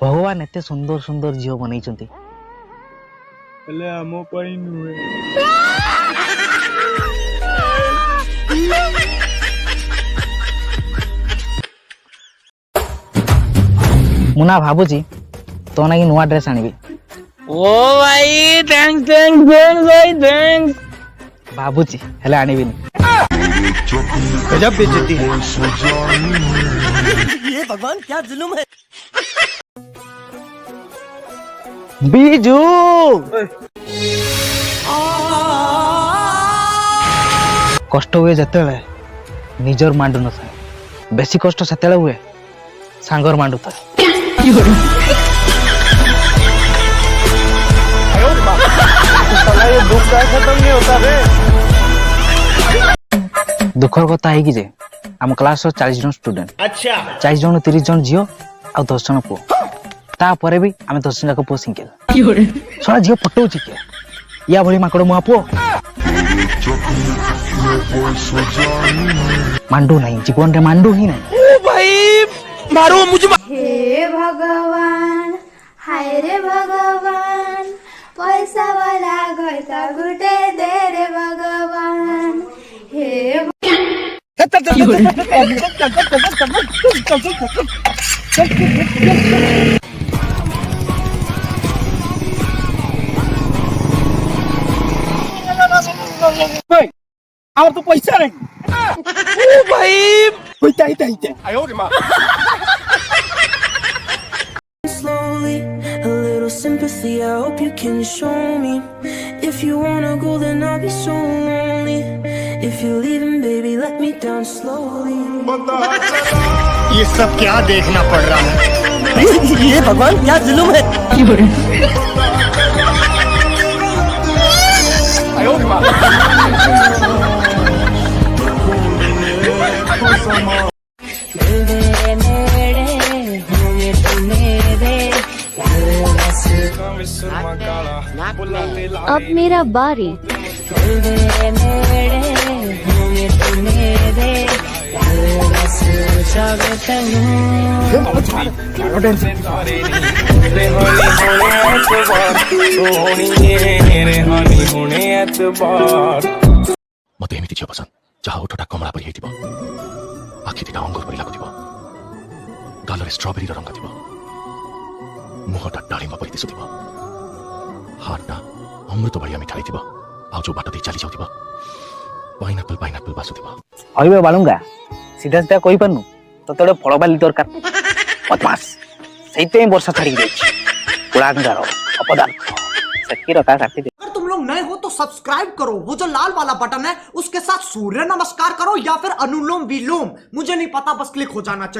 भगवान एते सुंदर सुंदर झील बनई मुना भाबुची तो ना नुआ ड्रेस आनिबी। ओ भाई थैंक्स थैंक्स थैंक्स भाई थैंक्स। भाबुची हेले आनिबिनी। गजब बेइज्जती है। ये भगवान क्या जुल्म है। बीजू कष्ट हुए जते निजर मांडू न था बेसी कष्ट सेते हुए सांगर मांडू था। ये दुख का खत्म नहीं होता रे। दुखर कथा है कि जे आम क्लास 40 जन स्टूडेंट। अच्छा 40 जन 30 जन झील आ 10 जन पुओ तापर भी आम 10 जन जाक पुओ सिंगल सला झील पटौची के या भली माकड़ मुआ पुओ मांडू नहीं जीवन रे मांडू ही नहीं। ओ भाई मारो मुझे। हे भगवान हाय रे भगवान पैसा वाला गईता गुटे दे रे भगवान। हे और तो पैसा नहीं। ओ भाई होता आयो रे मां। Slowly, a little sympathy, I hope you can show me. If you wanna go, then I'll be so lonely. If you're leaving, baby, let me down slowly. ये सब क्या देखना पड़ रहा है। ये भगवान क्या जुल्म है। आयो रे मां। अब मेरा बारी। मत एमती झील पसंद जहाँ ओठटा कमला परी होइतिबो आखि दिटा अंगुर परी लागुतिबो गालरे स्ट्रॉबेरी रंग थिबो मुहटा डाळिंब परी दिसुथिबो हार्टा अमृत भलिया मिठाई थिबो आ जो बाटो दे चली जाउथिबो पाइनापल बासुथिबो। हइबे बालुंगा सीधा सीधा कहि पन्नु तो तोडे फळबाली दरकार बदमाश सेइते वर्षा छाड़ी गई कुलांगार अपदार्थ सेटकी रखा काटी दे। अगर तुम लोग नए हो तो सब्सक्राइब करो, वो जो लाल वाला बटन है उसके साथ सूर्य नमस्कार करो या फिर अनुलोम विलोम, मुझे नहीं पता, बस क्लिक हो जाना चाहिए।